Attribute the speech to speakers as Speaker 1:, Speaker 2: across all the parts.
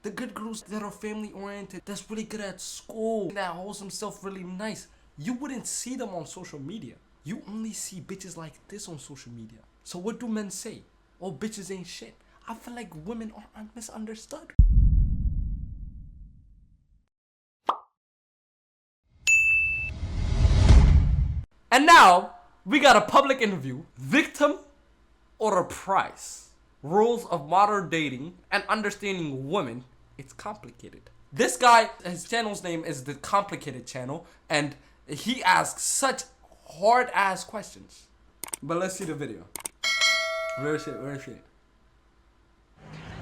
Speaker 1: The good girls that are family oriented, that's really good at school, that holds themselves really nice, you wouldn't see them on social media. You only see bitches like this on social media. So what do men say? Oh, bitches ain't shit. I feel like women are misunderstood. And now, we got a public interview. Victim or a prize? Rules of modern dating and understanding women. It's complicated. This guy, his channel's name is The Complicated Channel, and he asks such hard-ass questions. But let's see the video. Where is it?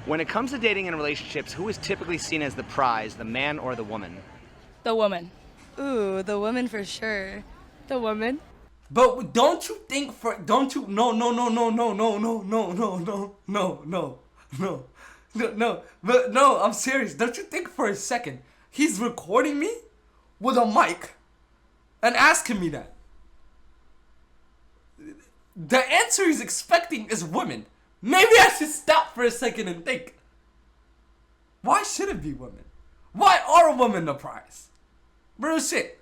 Speaker 2: When it comes to dating and relationships, who is typically seen as the prize, the man or the woman?
Speaker 3: The woman.
Speaker 4: Ooh, the woman for sure.
Speaker 3: The woman.
Speaker 1: But don't you think no, I'm serious. Don't you think for a second he's recording me with a mic and asking me that? The answer he's expecting is women. Maybe I should stop for a second and think. Why should it be women? Why are women the prize? Real shit.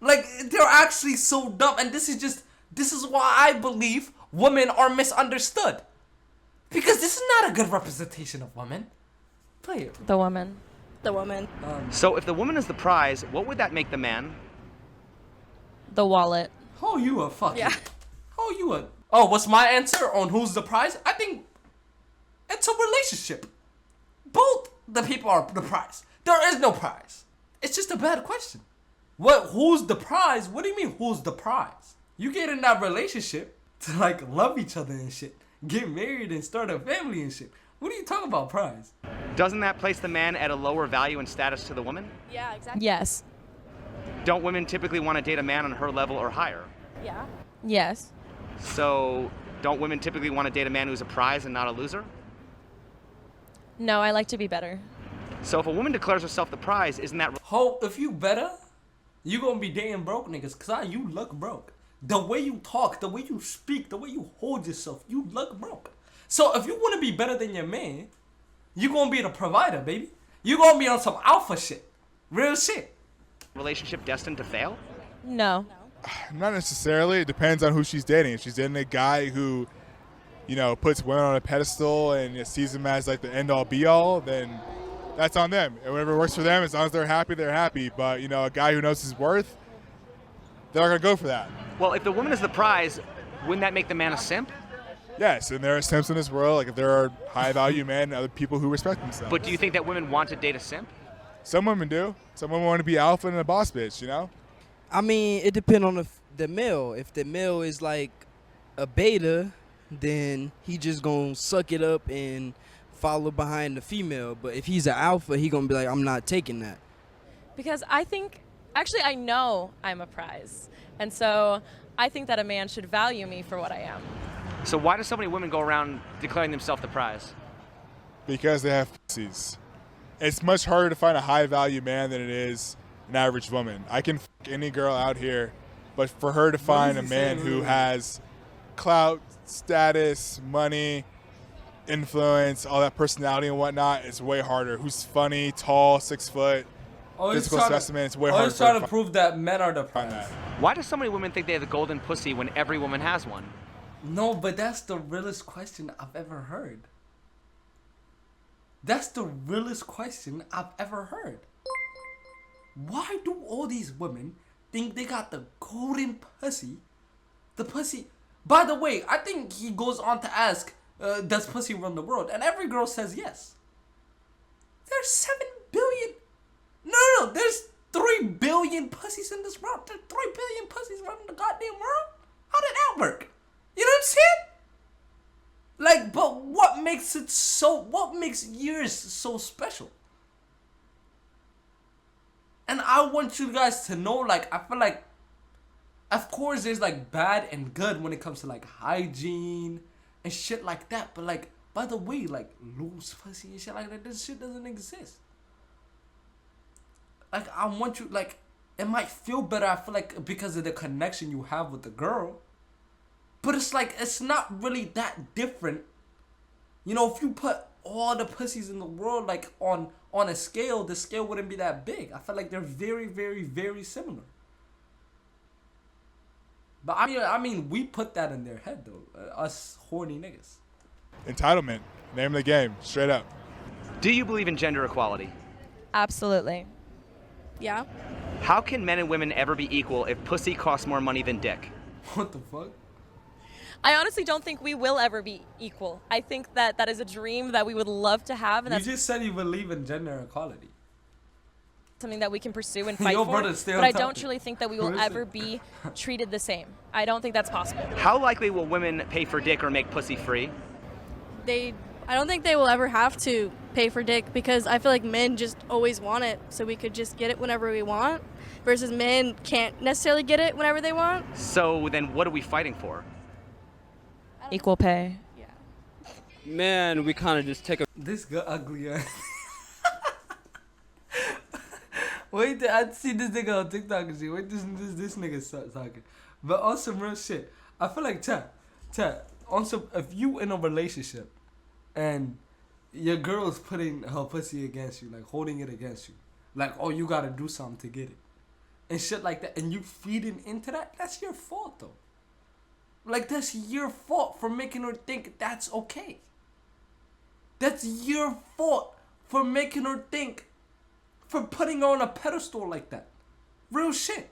Speaker 1: Like, they're actually so dumb, and this is why I believe women are misunderstood. Because this is not a good representation of women. Play it.
Speaker 3: The woman.
Speaker 4: The woman.
Speaker 2: So if the woman is the prize, what would that make the man?
Speaker 3: The wallet.
Speaker 1: Oh, you a fucking...
Speaker 4: Yeah.
Speaker 1: Oh, you a... Oh, what's my answer on who's the prize? I think it's a relationship. Both the people are the prize. There is no prize. It's just a bad question. Who's the prize? What do you mean, who's the prize? You get in that relationship to, like, love each other and shit. Get married and start a family and shit. What are you talking about, prize?
Speaker 2: Doesn't that place the man at a lower value and status to the woman?
Speaker 4: Yeah, exactly.
Speaker 3: Yes.
Speaker 2: Don't women typically want to date a man on her level or higher?
Speaker 4: Yeah.
Speaker 3: Yes.
Speaker 2: So don't women typically want to date a man who's a prize and not a loser?
Speaker 3: No, I like to be better.
Speaker 2: So if a woman declares herself the prize, isn't that...
Speaker 1: If you better, you gonna be dating broke niggas, cause you look broke. The way you talk, the way you speak, the way you hold yourself, you look broke. So if you wanna be better than your man, you gonna be the provider, baby. You gonna be on some alpha shit. Real shit.
Speaker 2: Relationship destined to fail?
Speaker 3: No.
Speaker 5: Not necessarily. It depends on who she's dating. If she's dating a guy who, puts women on a pedestal and sees them as like the end-all be-all, then that's on them. And whatever works for them, as long as they're happy, they're happy. But, a guy who knows his worth, they're not going to go for that.
Speaker 2: Well, if the woman is the prize, wouldn't that make the man a simp?
Speaker 5: Yes, and there are simps in this world. Like, if there are high-value men and other people who respect themselves.
Speaker 2: But do you think that women want to date a simp?
Speaker 5: Some women do. Some women want to be alpha and a boss bitch,
Speaker 6: I mean, it depends on the male. If the male is like a beta, then he just gonna suck it up and follow behind the female. But if he's an alpha, he gonna be like, I'm not taking that.
Speaker 3: Because I know I'm a prize. And so I think that a man should value me for what I am.
Speaker 2: So why do so many women go around declaring themselves the prize?
Speaker 5: Because they have pussies. It's much harder to find a high-value man than it is an average woman. I can f any girl out here, but for her to find a man who has clout, status, money, influence, all that personality and whatnot, is way harder. Who's funny, tall, 6 foot, physical specimen, it's way harder.
Speaker 1: Always trying to prove that men are the prize.
Speaker 2: Why do so many women think they have the golden pussy when every woman has one?
Speaker 1: No, but that's the realest question I've ever heard. That's the realest question I've ever heard. Why do all these women think they got the golden pussy? The pussy... By the way, I think he goes on to ask, does pussy run the world? And every girl says yes. There's 7 billion... No, there's 3 billion pussies in this world. There's 3 billion pussies running the goddamn world? How did that work? You know what I'm saying? Like, but what makes yours so special? And I want you guys to know, like, I feel like, of course there's like bad and good when it comes to like hygiene and shit like that. But like, by the way, like loose pussy and shit like that, this shit doesn't exist. Like, I want you, like, it might feel better, I feel like, because of the connection you have with the girl. But it's like, it's not really that different. If you put all the pussies in the world, like on a scale, the scale wouldn't be that big. I feel like they're very, very, very similar. But I mean, we put that in their head though, us horny niggas.
Speaker 5: Entitlement. Name of the game. Straight up.
Speaker 2: Do you believe in gender equality?
Speaker 3: Absolutely.
Speaker 4: Yeah.
Speaker 2: How can men and women ever be equal if pussy costs more money than dick?
Speaker 1: What the fuck?
Speaker 3: I honestly don't think we will ever be equal. I think that is a dream that we would love to have, and
Speaker 1: You
Speaker 3: that's
Speaker 1: just said you believe in gender equality.
Speaker 3: something that we can pursue and fight
Speaker 1: Your
Speaker 3: for.
Speaker 1: brother stay
Speaker 3: But
Speaker 1: on
Speaker 3: I
Speaker 1: top.
Speaker 3: don't truly think that we will
Speaker 1: Who is
Speaker 3: ever
Speaker 1: it?
Speaker 3: be treated the same. I don't think that's possible.
Speaker 2: How likely will women pay for dick or make pussy free?
Speaker 4: I don't think they will ever have to pay for dick because I feel like men just always want it, so we could just get it whenever we want, versus men can't necessarily get it whenever they want.
Speaker 2: So then what are we fighting for?
Speaker 3: Equal pay.
Speaker 4: Yeah.
Speaker 6: Man, we kind of just take a
Speaker 1: This guy ugly ass. Wait, I see this nigga on TikTok and shit. Wait, this nigga start talking. But on some real shit, I feel like chat. On some, if you in a relationship, and your girl is putting her pussy against you, like holding it against you, like, oh, you gotta do something to get it, and shit like that, and you feeding into that, that's your fault though. Like, that's your fault for making her think that's okay. That's your fault for making her think, for putting her on a pedestal like that. Real shit.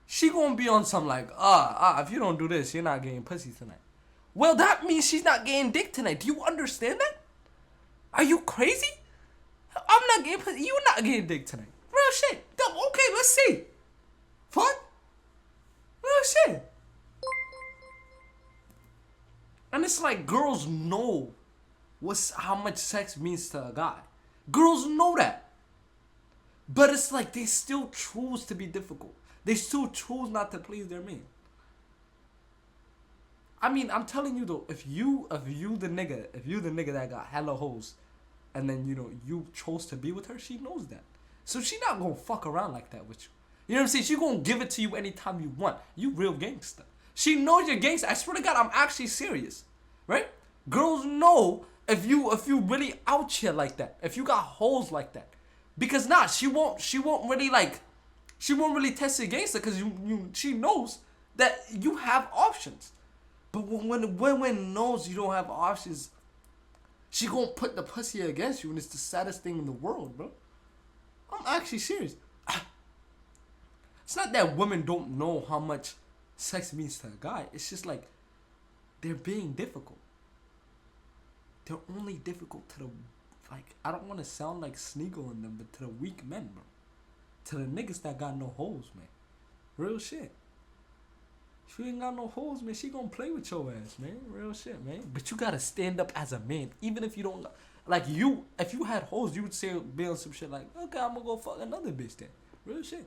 Speaker 1: She gonna be on some like, if you don't do this, you're not getting pussy tonight. Well, that means she's not getting dick tonight. Do you understand that? Are you crazy? I'm not getting pussy. You're not getting dick tonight. Real shit. Okay, let's see. What? Real shit. And it's like girls know how much sex means to a guy. Girls know that. But it's like they still choose to be difficult. They still choose not to please their man. I mean, I'm telling you though, if you the nigga that got hella hoes, and then you chose to be with her, she knows that. So she not gonna fuck around like that with you. You know what I'm saying? She gonna give it to you anytime you want. You real gangster. She knows you're gangster. I swear to God, I'm actually serious, right? Girls know if you really out here like that, if you got hoes like that, because she won't really test your gangster because she knows that you have options. But when women knows you don't have options, she gonna put the pussy against you, and it's the saddest thing in the world, bro. I'm actually serious. It's not that women don't know how much sex means to a guy. It's just like they're being difficult. They're only difficult to the, like, I don't want to sound like Sneagle in them, but to the weak men, bro. To the niggas that got no hoes, man. Real shit. If you ain't got no hoes, man, she gonna play with your ass, man. Real shit, man. But you gotta stand up as a man, even if you don't. Like if you had hoes, you would say, be on some shit like, okay, I'm gonna go fuck another bitch then. Real shit.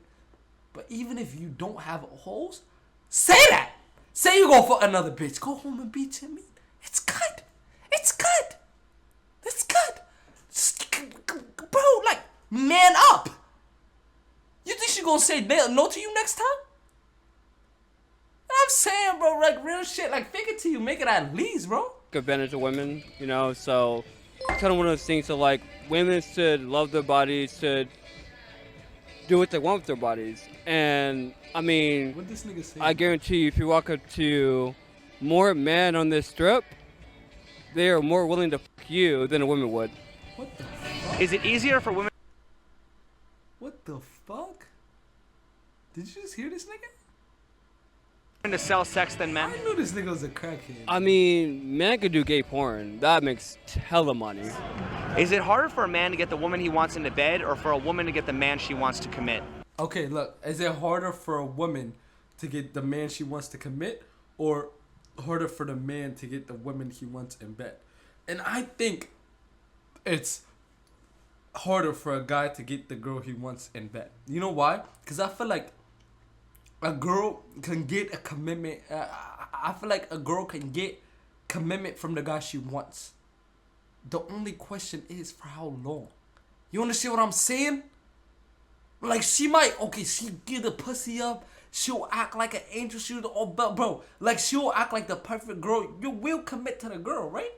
Speaker 1: But even if you don't have hoes, say that. Say you gonna fuck another bitch. Go home and beat your meat. It's good. It's good. It's good. Bro, like, man up. You think she gonna say no to you next time? I'm saying, bro, like, real shit. Like, fake it till you make it at least, bro.
Speaker 7: Advantage of women, so it's kind of one of those things. So, like, women should love their bodies, should do what they want with their bodies. And, I mean,
Speaker 1: What this nigga say?
Speaker 7: I guarantee you, if you walk up to more men on this strip, they are more willing to fuck you than a woman would.
Speaker 1: What the fuck?
Speaker 2: Is it easier for women
Speaker 1: What the fuck? Did you just hear this nigga?
Speaker 2: to sell sex than men?
Speaker 1: I knew this nigga was a crackhead.
Speaker 7: I mean, men could do gay porn. That makes hella money.
Speaker 2: Is it harder for a man to get the woman he wants into bed or for a woman to get the man she wants to commit?
Speaker 1: Okay, look, is it harder for a woman to get the man she wants to commit, or harder for the man to get the woman he wants in bed? And I think it's harder for a guy to get the girl he wants in bed. You know why? Because I feel like a girl can get a commitment. I feel like a girl can get commitment from the guy she wants. The only question is for how long. You understand what I'm saying? Like, she give the pussy up. She'll act like an angel. Bro, like, she'll act like the perfect girl. You will commit to the girl, right?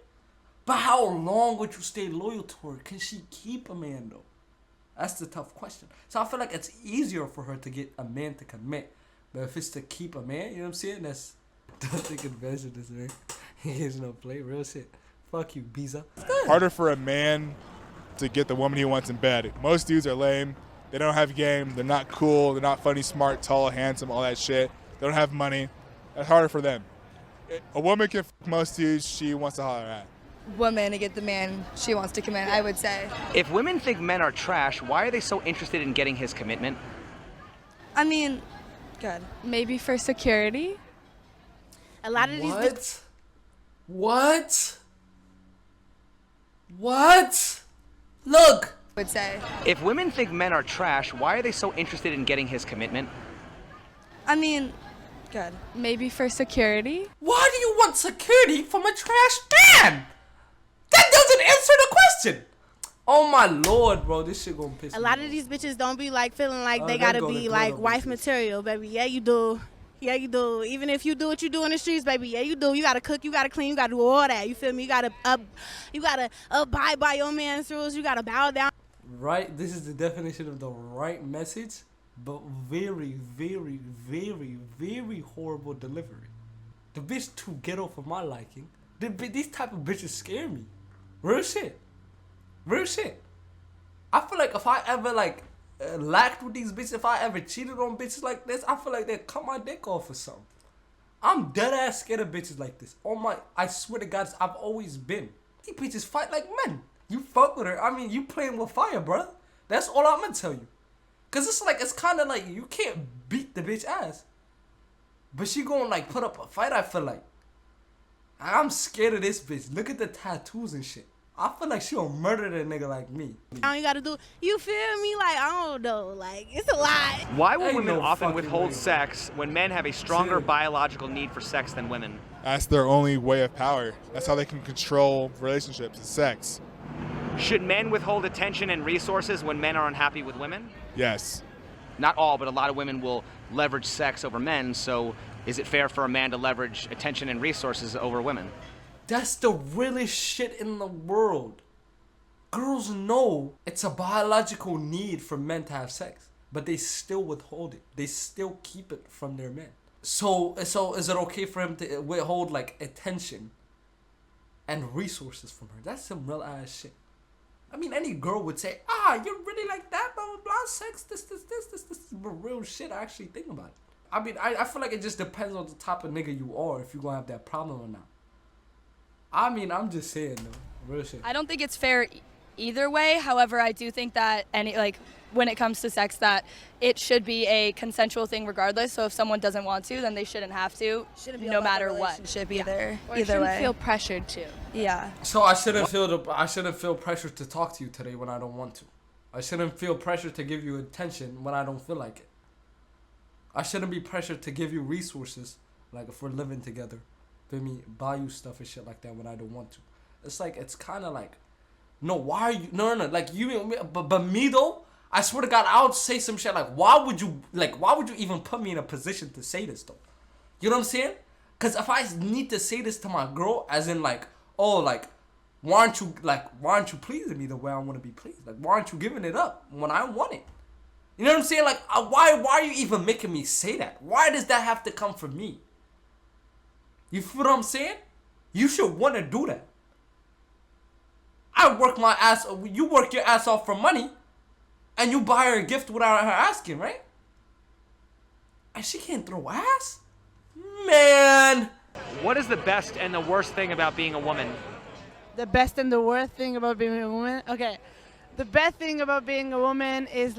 Speaker 1: But how long would you stay loyal to her? Can she keep a man though? That's the tough question. So I feel like it's easier for her to get a man to commit. But if it's to keep a man, you know what I'm saying? That's don't take advantage of this, man. He is no play, real shit. Fuck you, Biza.
Speaker 5: Harder for a man to get the woman he wants in bed. Most dudes are lame. They don't have game. They're not cool. They're not funny, smart, tall, handsome, all that shit. They don't have money. That's harder for them. A woman can fuck most dudes she wants to holler at.
Speaker 8: Woman to get the man she wants to commit, I would say.
Speaker 2: If women think men are trash, why are they so interested in getting his commitment?
Speaker 8: I mean, good.
Speaker 9: Maybe for security.
Speaker 8: A lot of these
Speaker 1: What? Look!
Speaker 8: would say.
Speaker 2: If women think men are trash, why are they so interested in getting his commitment?
Speaker 8: I mean, good.
Speaker 9: Maybe for security.
Speaker 1: Why do you want security from a trash man? That doesn't answer the question. Oh my lord, bro, this shit gonna piss me
Speaker 10: A lot
Speaker 1: off.
Speaker 10: of these bitches don't be like feeling like they
Speaker 1: they're
Speaker 10: gotta
Speaker 1: gonna
Speaker 10: be
Speaker 1: go
Speaker 10: like
Speaker 1: to
Speaker 10: wife
Speaker 1: bitches.
Speaker 10: material, baby. Yeah, you do. Yeah, you do. Even if you do what you do in the streets, baby. Yeah, you do. You gotta cook. You gotta clean. You gotta do all that. You feel me? You gotta abide by your man's rules. You gotta bow down.
Speaker 1: Right, this is the definition of the right message, but very, very, very, very horrible delivery. The bitch too ghetto for my liking. These type of bitches scare me. Real shit. Real shit. I feel like if I ever lacked with these bitches, if I ever cheated on bitches like this, I feel like they'd cut my dick off or something. I'm dead ass scared of bitches like this. I swear to God, I've always been. These bitches fight like men. You fuck with her. I mean, you playing with fire, brother. That's all I'm gonna tell you. Cause it's kind of like you can't beat the bitch ass, but she gonna like put up a fight. I feel like I'm scared of this bitch. Look at the tattoos and shit. I feel like she gonna murder that nigga like me.
Speaker 10: All you gotta do. You feel me? Like I don't know. Like it's a lot.
Speaker 2: Why will
Speaker 1: Ain't
Speaker 2: women
Speaker 1: no
Speaker 2: often
Speaker 1: fucking
Speaker 2: withhold
Speaker 1: way.
Speaker 2: sex when men have a stronger
Speaker 1: Shit.
Speaker 2: biological need for sex than women?
Speaker 5: That's their only way of power. That's how they can control relationships, is sex.
Speaker 2: Should men withhold attention and resources when men are unhappy with women?
Speaker 5: Yes.
Speaker 2: Not all, but a lot of women will leverage sex over men, so is it fair for a man to leverage attention and resources over women?
Speaker 1: That's the realest shit in the world. Girls know it's a biological need for men to have sex, but they still withhold it. They still keep it from their men. So is it okay for him to withhold like attention and resources from her? That's some real ass shit. I mean, any girl would say, you're really like that, blah, blah, blah, sex, this is real shit. I actually think about it. I mean, I feel like it just depends on the type of nigga you are, if you're gonna have that problem or not. I mean, I'm just saying, though, real shit.
Speaker 11: I don't think it's fair either way. However, I do think that when it comes to sex, that it should be a consensual thing regardless. So if someone doesn't want to, then they shouldn't have to, no matter what.
Speaker 8: Relationship either.
Speaker 9: Or
Speaker 8: Either
Speaker 9: shouldn't
Speaker 8: way.
Speaker 9: feel pressured to.
Speaker 8: Yeah.
Speaker 1: So I shouldn't feel pressure to talk to you today when I don't want to. I shouldn't feel pressure to give you attention when I don't feel like it. I shouldn't be pressured to give you resources, like if we're living together, feel me, buy you stuff and shit like that when I don't want to. It's like, it's kind of like, no, why are you, no, like you, but me though, I swear to God, I would say some shit like, why would you even put me in a position to say this though? You know what I'm saying? Cause if I need to say this to my girl, as in like, oh, like, why aren't you pleasing me the way I want to be pleased? Like, why aren't you giving it up when I want it? You know what I'm saying? Like, why are you even making me say that? Why does that have to come from me? You feel what I'm saying? You should want to do that. You work your ass off for money, and you buy her a gift without her asking, right? And she can't throw ass? Man.
Speaker 2: What is the best and the worst thing about being a woman?
Speaker 10: The best and the worst thing about being a woman. Okay, the best thing about being a woman is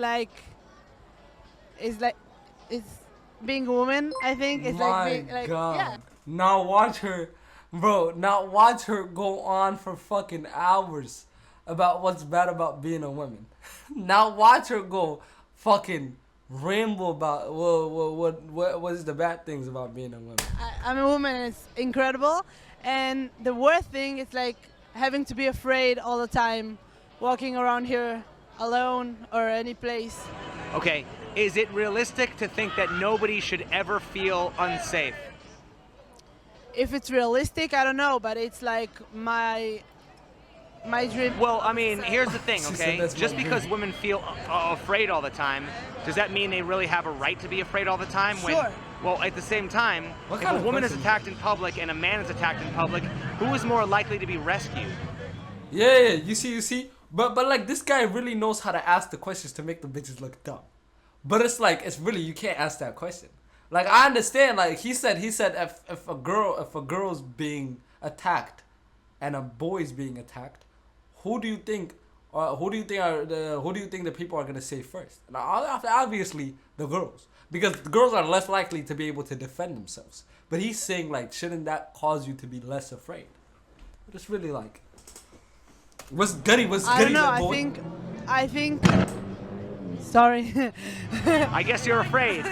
Speaker 10: being a woman. I think it's
Speaker 1: My
Speaker 10: being like
Speaker 1: God.
Speaker 10: yeah.
Speaker 1: Now watch her, bro. Now watch her go on for fucking hours about what's bad about being a woman. Now watch her go fucking ramble about what is the bad things about being a woman.
Speaker 10: I'm a woman and it's incredible. And the worst thing is like having to be afraid all the time, walking around here alone or any place.
Speaker 2: Okay, is it realistic to think that nobody should ever feel unsafe?
Speaker 10: If it's realistic, I don't know, but it's like my
Speaker 12: my dream.
Speaker 2: Well, I mean, here's the thing,
Speaker 1: She said
Speaker 2: okay?
Speaker 1: that's
Speaker 2: Just
Speaker 1: my
Speaker 2: because
Speaker 1: dream.
Speaker 2: women feel afraid all the time, does that mean they really have a right to be afraid all the time?
Speaker 12: Sure.
Speaker 2: Well, at the same time,
Speaker 1: What
Speaker 2: if
Speaker 1: kind
Speaker 2: a
Speaker 1: of
Speaker 2: woman is
Speaker 1: question?
Speaker 2: attacked in public and a man is attacked in public, who is more likely to be rescued?
Speaker 1: Yeah, you see. But like this guy really knows how to ask the questions to make the bitches look dumb. But it's like it's really you can't ask that question. Like I understand, like he said if a girl's being attacked and a boy's being attacked, who do you think the people are gonna say first? Now obviously the girls. Because the girls are less likely to be able to defend themselves. But he's saying like shouldn't that cause you to be less afraid? But it's really like what's goody
Speaker 12: I don't know.
Speaker 1: that boy?
Speaker 12: I think. Sorry.
Speaker 2: I guess you're afraid.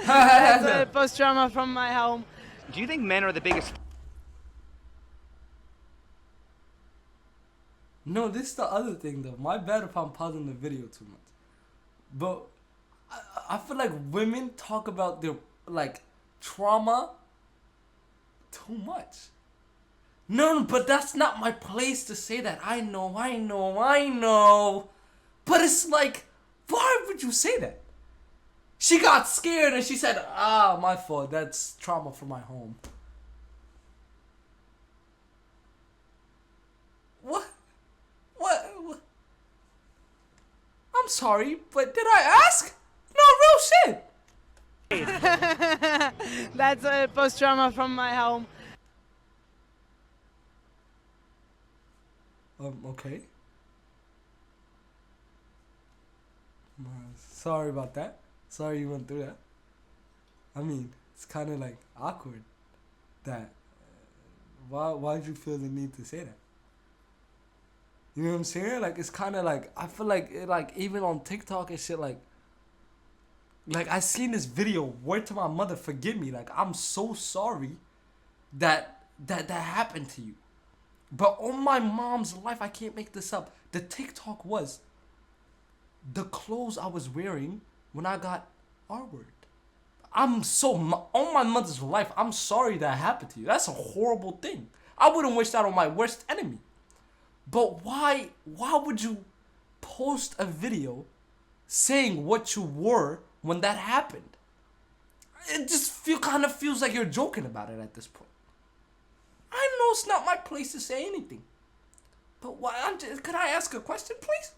Speaker 12: That's post trauma from my home.
Speaker 2: Do you think men are the biggest?
Speaker 1: No, this is the other thing though. My bad if I'm pausing the video too much. But I feel like women talk about their like trauma too much. No, but that's not my place to say that. I know. But it's like, why would you say that? She got scared and she said, my fault. That's trauma from my home. What? I'm sorry, but did I ask? No, real shit.
Speaker 12: That's post trauma from my home.
Speaker 1: Okay. Sorry about that. Sorry you went through that. I mean, it's kind of like awkward that. Why'd you feel the need to say that? You know what I'm saying? Like it's kind of like I feel like even on TikTok and shit like I seen this video. Word to my mother, forgive me. Like I'm so sorry that happened to you. But on my mom's life, I can't make this up. The TikTok was the clothes I was wearing when I got R-word. On my mother's life, I'm sorry that happened to you. That's a horrible thing. I wouldn't wish that on my worst enemy. But why would you post a video saying what you wore when that happened? It just kind of feels like you're joking about it at this point. I know it's not my place to say anything. But could I ask a question, please?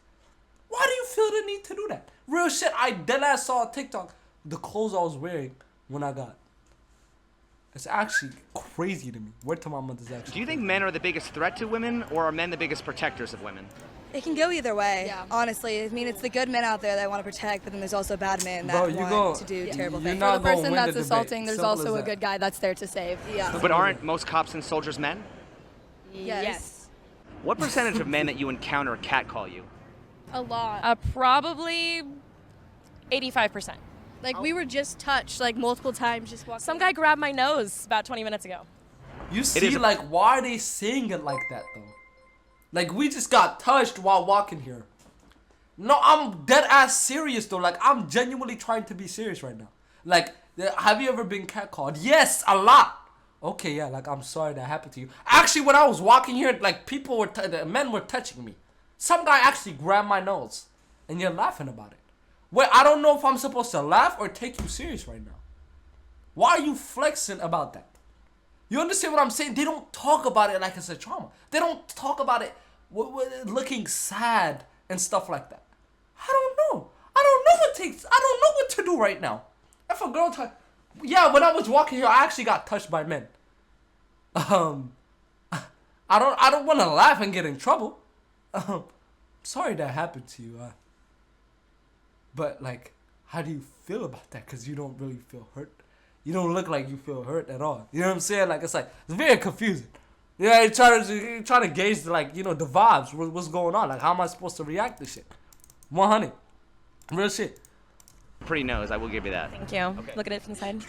Speaker 1: Why do you feel the need to do that? Real shit, I deadass saw on TikTok the clothes I was wearing when I got. It's actually crazy to me. Word to my mother's actually.
Speaker 2: Do you think men are the biggest threat to women, or are men the biggest protectors of women?
Speaker 8: It can go either way,
Speaker 11: Yeah.
Speaker 8: honestly. I mean, it's the good men out there that want to protect, but then there's also bad men that want to do terrible
Speaker 1: you're
Speaker 8: things.
Speaker 1: not
Speaker 11: For the
Speaker 1: gonna
Speaker 11: person
Speaker 1: win
Speaker 11: that's
Speaker 1: the debate.
Speaker 11: assaulting, there's
Speaker 1: Simple
Speaker 11: also
Speaker 1: as
Speaker 11: a
Speaker 1: that.
Speaker 11: good guy that's there to save.
Speaker 8: Yeah.
Speaker 2: But aren't most cops and soldiers men?
Speaker 8: Yes.
Speaker 2: What percentage of men that you encounter catcall you?
Speaker 4: A lot.
Speaker 3: Probably 85%.
Speaker 4: Like we were just touched like multiple times just walking.
Speaker 3: Some guy grabbed my nose about 20 minutes ago.
Speaker 1: You see, like, why are they saying it like that, though? Like, we just got touched while walking here. No, I'm dead ass serious, though. Like, I'm genuinely trying to be serious right now. Like, have you ever been catcalled? Yes, a lot. Okay, yeah, like, I'm sorry that happened to you. Actually, when I was walking here, like, the men were touching me. Some guy actually grabbed my nose. And you're laughing about it. Wait, I don't know if I'm supposed to laugh or take you serious right now. Why are you flexing about that? You understand what I'm saying? They don't talk about it like it's a trauma. They don't talk about it looking sad and stuff like that. I don't know. I don't know what to do right now. If a girl yeah, when I was walking here, I actually got touched by men. I don't want to laugh and get in trouble. Sorry that happened to you. But like, how do you feel about that? Because you don't really feel hurt. You don't look like you feel hurt at all. You know what I'm saying? Like, it's very confusing. Yeah, you're trying to gauge the vibes. What's going on? Like, how am I supposed to react to shit? 100. Real shit.
Speaker 2: Pretty nose, I will give you that.
Speaker 3: Thank you.
Speaker 2: Okay.
Speaker 3: Look at it from the side.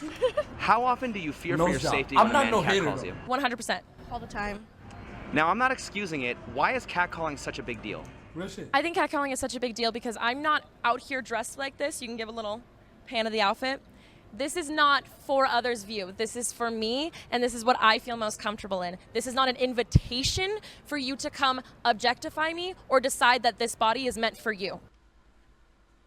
Speaker 2: How often do you fear for
Speaker 1: Nose
Speaker 2: your
Speaker 1: job.
Speaker 2: safety
Speaker 1: I'm
Speaker 2: when
Speaker 1: not
Speaker 2: a
Speaker 1: no
Speaker 2: man
Speaker 1: hater,
Speaker 2: catcalls
Speaker 1: though.
Speaker 2: you?
Speaker 3: 100%.
Speaker 4: all the time.
Speaker 2: Now, I'm not excusing it. Why is catcalling such a big deal?
Speaker 1: Real shit.
Speaker 3: I think catcalling is such a big deal because I'm not out here dressed like this. You can give a little pan of the outfit. This is not for others' view. This is for me, and this is what I feel most comfortable in. This is not an invitation for you to come objectify me or decide that this body is meant for you.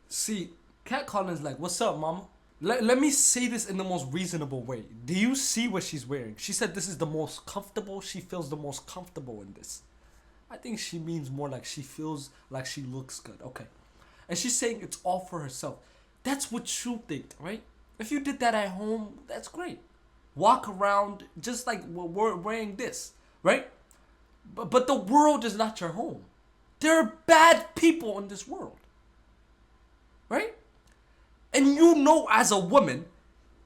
Speaker 1: See, Kat Collins like, what's up, mama? Let me say this in the most reasonable way. Do you see what she's wearing? She said this is the most comfortable. She feels the most comfortable in this. I think she means more like she feels like she looks good. Okay. And she's saying it's all for herself. That's what you think, right? If you did that at home, that's great. Walk around just like we're wearing this, right? But the world is not your home. There are bad people in this world, right? And you know as a woman,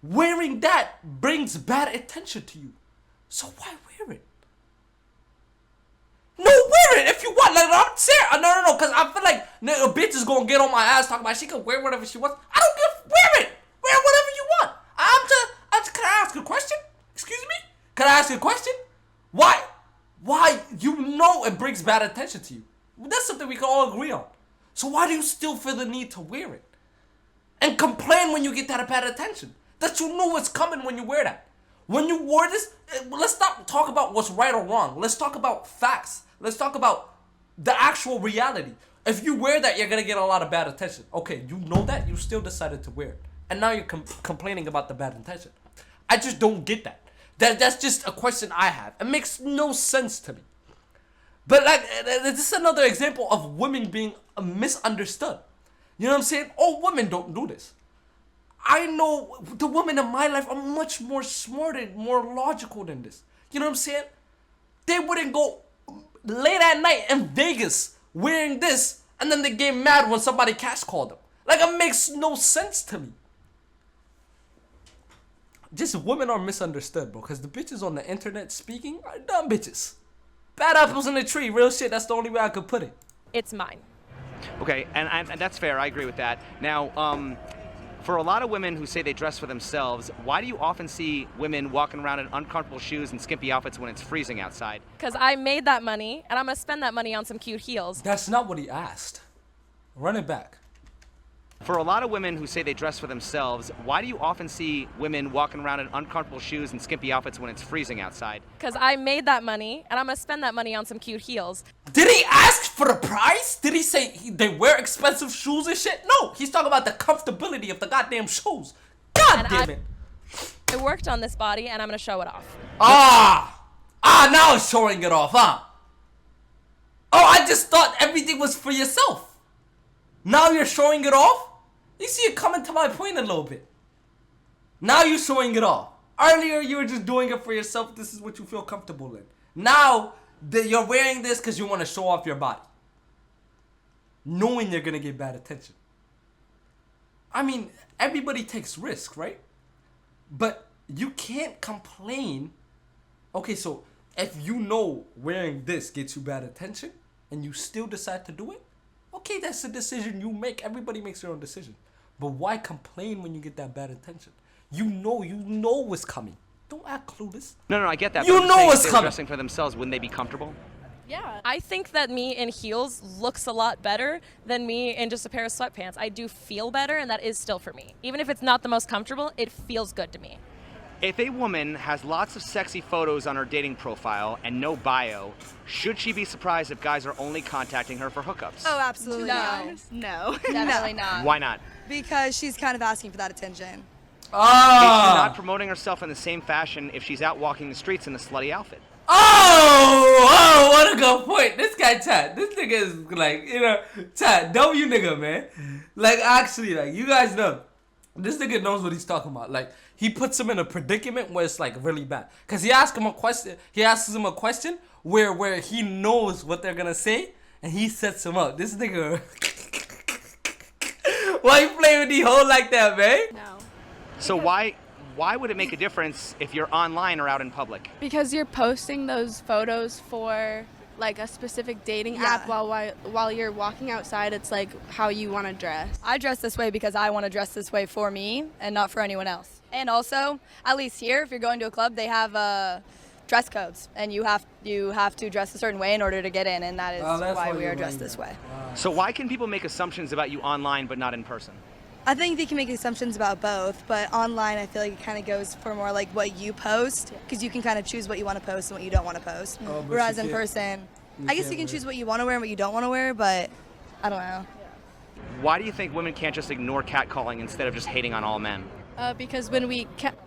Speaker 1: wearing that brings bad attention to you. So why wear it? No, wear it if you want. Like, I'm saying, no, because I feel like a bitch is gonna get on my ass talking about she can wear whatever she wants. I don't give. Wear it. Wear whatever you want. Can I ask a question? Excuse me? Can I ask you a question? Why? You know it brings bad attention to you. That's something we can all agree on. So why do you still feel the need to wear it? And complain when you get that bad attention. That you know what's coming when you wear that. When you wore this, let's not talk about what's right or wrong. Let's talk about facts. Let's talk about the actual reality. If you wear that, you're going to get a lot of bad attention. Okay, you know that, you still decided to wear it. And now you're complaining about the bad attention. I just don't get that. That's just a question I have. It makes no sense to me. But like, this is another example of women being misunderstood. You know what I'm saying? All women don't do this. I know the women in my life are much more smarter, more logical than this. You know what I'm saying? They wouldn't go late at night in Vegas wearing this and then they get mad when somebody cash called them. Like, it makes no sense to me. Just women are misunderstood, bro, because the bitches on the internet speaking are dumb bitches. Bad apples in the tree, real shit. That's the only way I could put it.
Speaker 3: It's mine.
Speaker 2: Okay, and that's fair. I agree with that. Now, for a lot of women who say they dress for themselves, why do you often see women walking around in uncomfortable shoes and skimpy outfits when it's freezing outside?
Speaker 3: Because I made that money, and I'm going to spend that money on some cute heels.
Speaker 1: That's not what he asked. Run it back.
Speaker 2: For a lot of women who say they dress for themselves, why do you often see women walking around in uncomfortable shoes and skimpy outfits when it's freezing outside?
Speaker 3: Because I made that money, and I'm going to spend that money on some cute heels.
Speaker 1: Did he ask for the price? Did he say they wear expensive shoes and shit? No, he's talking about the comfortability of the goddamn shoes. God damn it.
Speaker 3: I worked on this body, and I'm going to show it off.
Speaker 1: Now it's showing it off, huh? Oh, I just thought everything was for yourself. Now you're showing it off? You see it coming to my point a little bit. Now you're showing it off. Earlier you were just doing it for yourself. This is what you feel comfortable in. Now you're wearing this because you want to show off your body. Knowing you're going to get bad attention. I mean, everybody takes risks, right? But you can't complain. Okay, so if you know wearing this gets you bad attention and you still decide to do it, okay, that's a decision you make. Everybody makes their own decision. But why complain when you get that bad attention? You know what's coming. Don't act clueless.
Speaker 2: No, I get that.
Speaker 1: You know what's
Speaker 2: if they're
Speaker 1: coming.
Speaker 2: Dressing for themselves, wouldn't they be comfortable?
Speaker 3: Yeah. I think that me in heels looks a lot better than me in just a pair of sweatpants. I do feel better, and that is still for me. Even if it's not the most comfortable, it feels good to me.
Speaker 2: If a woman has lots of sexy photos on her dating profile and no bio, should she be surprised if guys are only contacting her for hookups?
Speaker 8: Oh, absolutely not.
Speaker 10: No.
Speaker 11: Definitely not.
Speaker 2: Why not?
Speaker 8: Because she's kind of asking for that attention.
Speaker 2: Is she not promoting herself in the same fashion if she's out walking the streets in a slutty outfit?
Speaker 1: Oh, what a good point. This guy, Chad, this nigga is like, Chad, W nigga, man. Like, actually, like, you guys know, this nigga knows what he's talking about. Like, he puts him in a predicament where it's, like, really bad. Because he asks him a question where he knows what they're going to say, and he sets him up. This nigga, why you playing with the hoe like that, man?
Speaker 9: No.
Speaker 2: So why would it make a difference if you're online or out in public?
Speaker 9: Because you're posting those photos for like a specific dating app while you're walking outside. It's like how you want to dress.
Speaker 11: I dress this way because I want to dress this way for me and not for anyone else. And also, at least here, if you're going to a club, they have dress codes, and you have to dress a certain way in order to get in, and that is why we are dressed this way.
Speaker 2: So why can people make assumptions about you online but not in person?
Speaker 8: I think they can make assumptions about both, but online I feel like it kind of goes for more like what you post, because you can kind of choose what you want to post and what you don't want to post. Whereas in person, I guess you can choose what you want to wear and what you don't want to wear, but I don't know.
Speaker 2: Why do you think women can't just ignore catcalling instead of just hating on all men?
Speaker 4: Because when we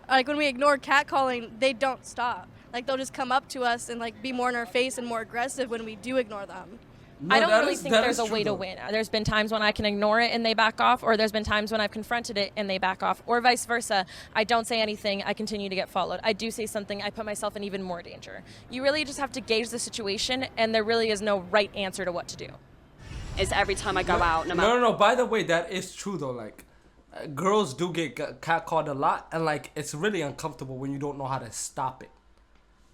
Speaker 4: ignore catcalling, they don't stop. Like they'll just come up to us and like be more in our face and more aggressive when we do ignore them.
Speaker 3: I don't really think there's a way to win. There's been times when I can ignore it and they back off, or there's been times when I've confronted it and they back off, or vice versa. I don't say anything, I continue to get followed. I do say something, I put myself in even more danger. You really just have to gauge the situation, and there really is no right answer to what to do.
Speaker 13: Is every time I go out, no matter.
Speaker 1: No. By the way, that is true though. Like, girls do get catcalled a lot, and like it's really uncomfortable when you don't know how to stop it.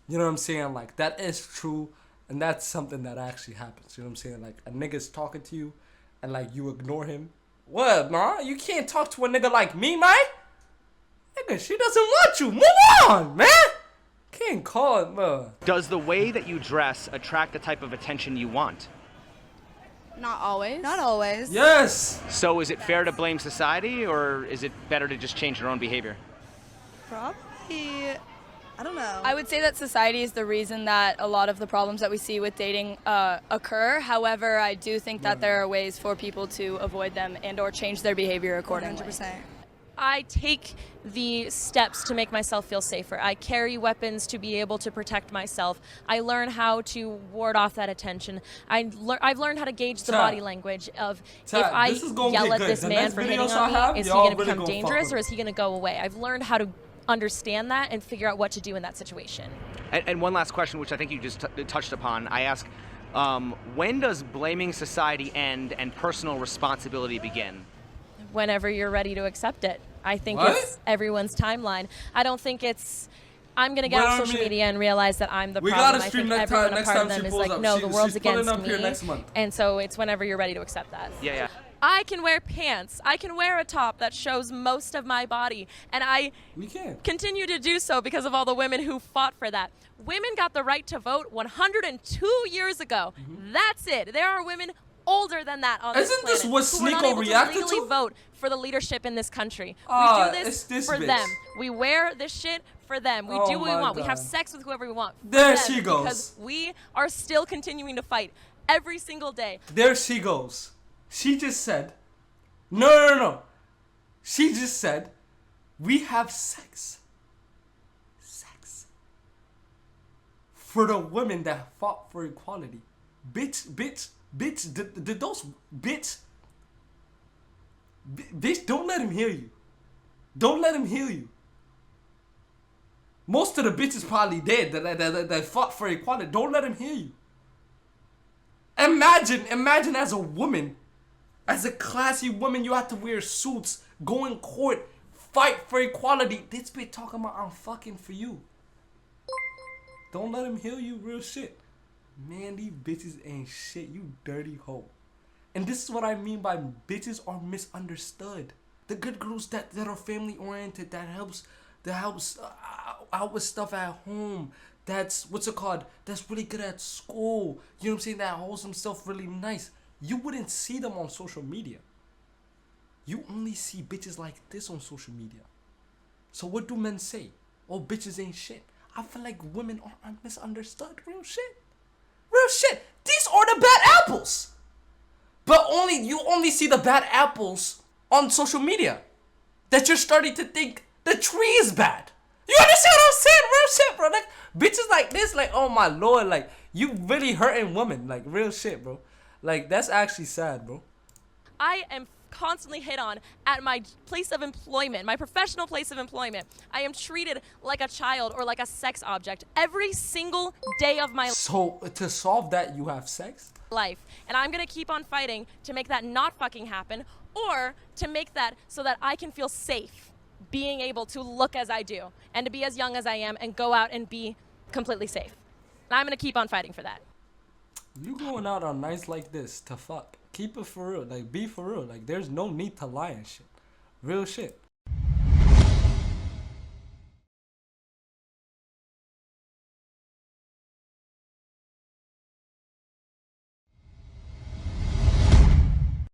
Speaker 1: You know what I'm saying? Like that is true. And that's something that actually happens. You know what I'm saying? Like, a nigga's talking to you, and, like, you ignore him. What, man? You can't talk to a nigga like me, man? Nigga, she doesn't want you. Move on, man. Can't call it, man.
Speaker 2: Does the way that you dress attract the type of attention you want?
Speaker 9: Not always.
Speaker 8: Not always.
Speaker 1: Yes.
Speaker 2: So is it fair to blame society, or is it better to just change your own behavior?
Speaker 8: Probably, I don't know.
Speaker 11: I would say that society is the reason that a lot of the problems that we see with dating occur. However, I do think that there are ways for people to avoid them and or change their behavior accordingly.
Speaker 8: 100%.
Speaker 3: I take the steps to make myself feel safer. I carry weapons to be able to protect myself. I learn how to ward off that attention. I've learned how to gauge the body language of if I yell at this man for hitting on me, is he going to become dangerous or is he going to go away? I've learned how to understand that and figure out what to do in that situation.
Speaker 2: And one last question, which I think you just touched upon. I ask, when does blaming society end and personal responsibility begin?
Speaker 3: Whenever you're ready to accept it. I think it's everyone's timeline. I don't think it's I'm going to get on social media and realize that I'm the problem. I think everyone a part of them is like, no, the world's against me. And so it's whenever you're ready to accept that.
Speaker 2: Yeah.
Speaker 3: I can wear pants. I can wear a top that shows most of my body. And I continue to do so because of all the women who fought for that. Women got the right to vote 102 years ago. That's it. There are women older than that on this planet
Speaker 1: what Sneeko reacted
Speaker 3: to legally vote for the leadership in this country.
Speaker 1: We
Speaker 3: do this for them. We wear this shit for them. We do what we want. We have sex with whoever we want.
Speaker 1: There she goes.
Speaker 3: Because we are still continuing to fight every single day.
Speaker 1: There she goes. She just said, no. She just said, we have sex. For the women that fought for equality. Bitch, don't let him hear you. Don't let him hear you. Most of the bitches probably dead that fought for equality. Don't let him hear you. Imagine as a woman, as a classy woman, you have to wear suits, go in court, fight for equality. This bitch talking about I'm fucking for you. Don't let him hear you, real shit. Man, these bitches ain't shit, you dirty hoe. And this is what I mean by bitches are misunderstood. The good girls that are family oriented, that helps out with stuff at home. That's, that's really good at school. You know what I'm saying? That holds themselves really nice. You wouldn't see them on social media. You only see bitches like this on social media. So what do men say? Oh, bitches ain't shit. I feel like women are misunderstood. Real shit. These are the bad apples. But you only see the bad apples on social media. That you're starting to think the tree is bad. You understand what I'm saying? Real shit, bro. Like, bitches like this, like, oh my lord, like, you really hurting women. Like, real shit, bro. Like, that's actually sad, bro.
Speaker 3: I am constantly hit on at my place of employment, my professional place of employment. I am treated like a child or like a sex object every single day of my life.
Speaker 1: So, to solve that, you have sex?
Speaker 3: And I'm going to keep on fighting to make that not fucking happen, or to make that so that I can feel safe being able to look as I do and to be as young as I am and go out and be completely safe. And I'm going to keep on fighting for that.
Speaker 1: You going out on nights like this to fuck. Keep it for real. Like, be for real. Like, there's no need to lie and shit. Real shit.